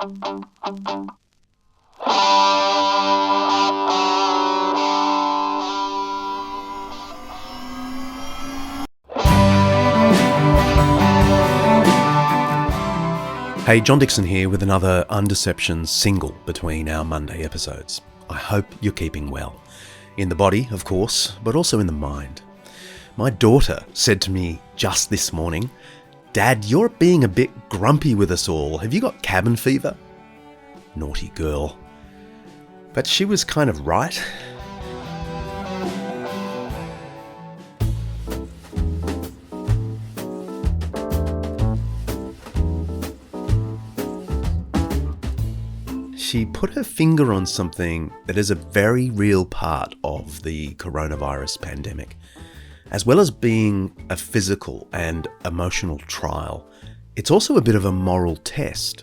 Hey, John Dixon here with another Undeception single between our Monday episodes. I hope you're keeping well. In the body, of course, but also in the mind. My daughter said to me just this morning, "Dad, you're being a bit grumpy with us all. Have you got cabin fever?" Naughty girl. But she was kind of right. She put her finger on something that is a very real part of the coronavirus pandemic. As well as being a physical and emotional trial, it's also a bit of a moral test.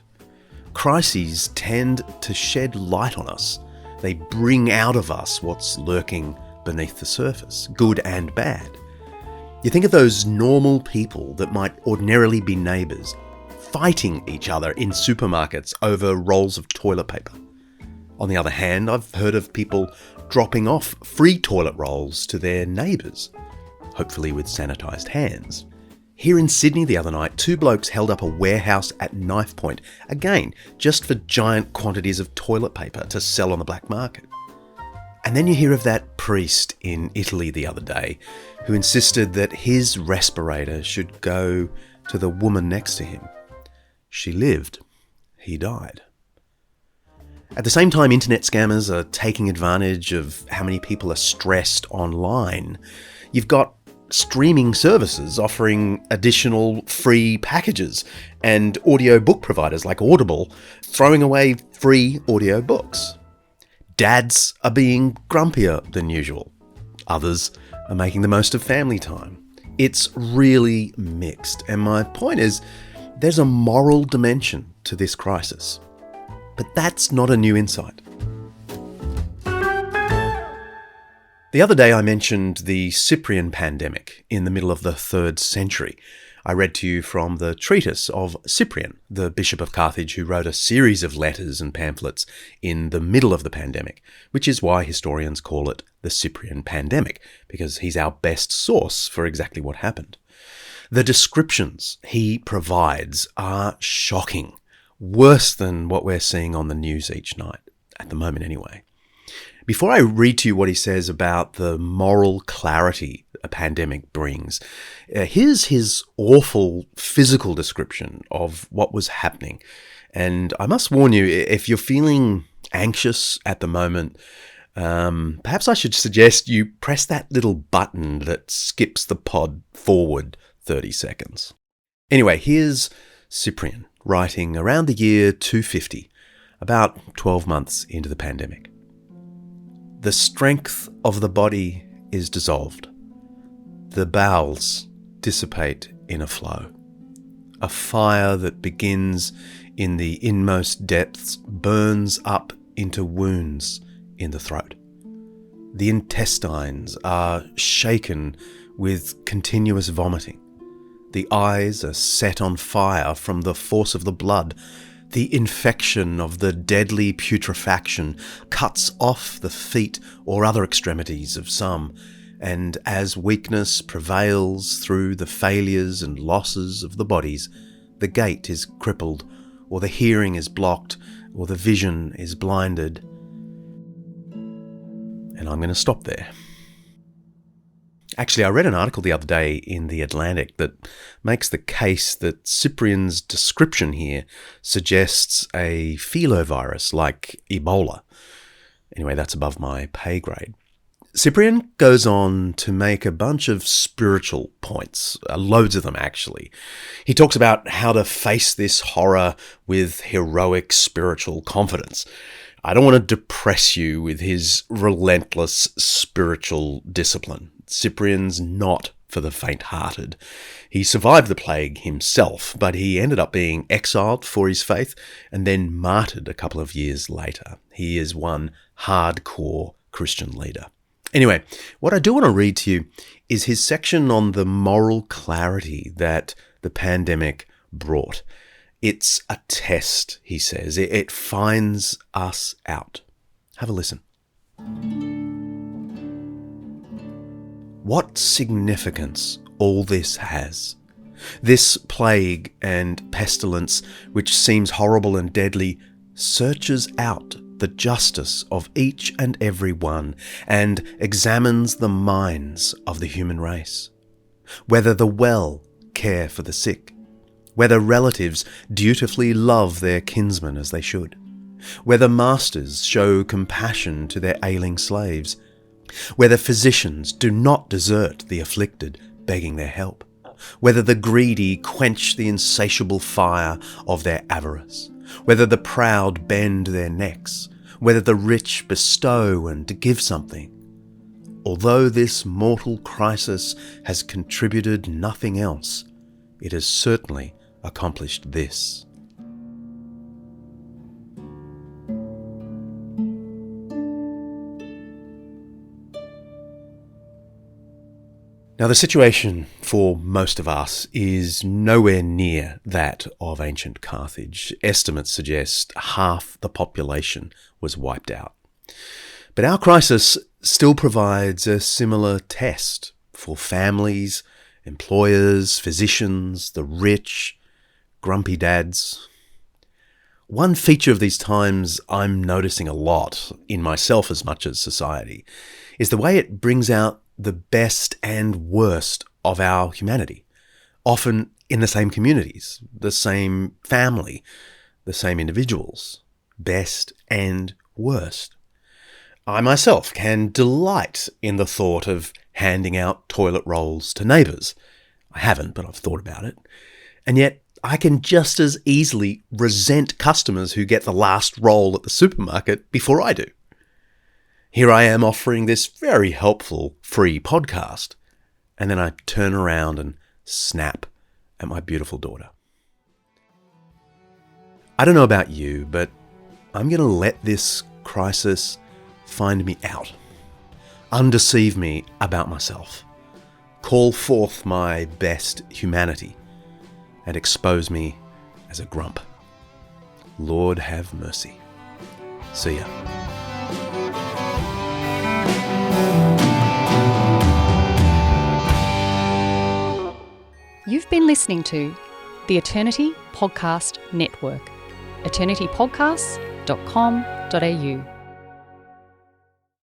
Crises tend to shed light on us. They bring out of us what's lurking beneath the surface, good and bad. You think of those normal people that might ordinarily be neighbours, fighting each other in supermarkets over rolls of toilet paper. On the other hand, I've heard of people dropping off free toilet rolls to their neighbours, hopefully with sanitised hands. Here in Sydney the other night, two blokes held up a warehouse at knife point, again, just for giant quantities of toilet paper to sell on the black market. And then you hear of that priest in Italy the other day who insisted that his respirator should go to the woman next to him. She lived. He died. At the same time, internet scammers are taking advantage of how many people are stressed online. You've got streaming services offering additional free packages and audio book providers like Audible throwing away free audio books. Dads are being grumpier than usual. Others are making the most of family time. It's really mixed, and my point is, there's a moral dimension to this crisis. But that's not a new insight. The other day I mentioned the Cyprian pandemic in the middle of the 3rd century. I read to you from the treatise of Cyprian, the Bishop of Carthage, who wrote a series of letters and pamphlets in the middle of the pandemic, which is why historians call it the Cyprian pandemic, because he's our best source for exactly what happened. The descriptions he provides are shocking, worse than what we're seeing on the news each night, at the moment anyway. Before I read to you what he says about the moral clarity a pandemic brings, here's his awful physical description of what was happening. And I must warn you, if you're feeling anxious at the moment, perhaps I should suggest you press that little button that skips the pod forward 30 seconds. Anyway, here's Cyprian writing around the year 250, about 12 months into the pandemic. The strength of the body is dissolved. The bowels dissipate in a flow. A fire that begins in the inmost depths burns up into wounds in the throat. The intestines are shaken with continuous vomiting. The eyes are set on fire from the force of the blood. The infection of the deadly putrefaction cuts off the feet or other extremities of some, and as weakness prevails through the failures and losses of the bodies, the gait is crippled, or the hearing is blocked, or the vision is blinded. And I'm going to stop there. Actually, I read an article the other day in The Atlantic that makes the case that Cyprian's description here suggests a filovirus like Ebola. Anyway, that's above my pay grade. Cyprian goes on to make a bunch of spiritual points, loads of them actually. He talks about how to face this horror with heroic spiritual confidence. I don't want to depress you with his relentless spiritual discipline. Cyprian's not for the faint-hearted. He survived the plague himself, but he ended up being exiled for his faith and then martyred a couple of years later. He is one hardcore Christian leader. Anyway, what I do want to read to you is his section on the moral clarity that the pandemic brought. It's a test, he says. It finds us out. Have a listen. What significance all this has. This plague and pestilence, which seems horrible and deadly, searches out the justice of each and every one and examines the minds of the human race. Whether the well care for the sick, whether relatives dutifully love their kinsmen as they should, whether masters show compassion to their ailing slaves, whether physicians do not desert the afflicted, begging their help, whether the greedy quench the insatiable fire of their avarice, whether the proud bend their necks, whether the rich bestow and give something. Although this mortal crisis has contributed nothing else, it has certainly accomplished this. Now, the situation for most of us is nowhere near that of ancient Carthage. Estimates suggest half the population was wiped out. But our crisis still provides a similar test for families, employers, physicians, the rich, grumpy dads. One feature of these times I'm noticing a lot in myself as much as society is the way it brings out the best and worst of our humanity, often in the same communities, the same family, the same individuals, best and worst. I myself can delight in the thought of handing out toilet rolls to neighbours. I haven't, but I've thought about it. And yet I can just as easily resent customers who get the last roll at the supermarket before I do. Here I am offering this very helpful free podcast, and then I turn around and snap at my beautiful daughter. I don't know about you, but I'm going to let this crisis find me out, undeceive me about myself, call forth my best humanity, and expose me as a grump. Lord have mercy. See ya. You've been listening to the Eternity Podcast Network, eternitypodcasts.com.au.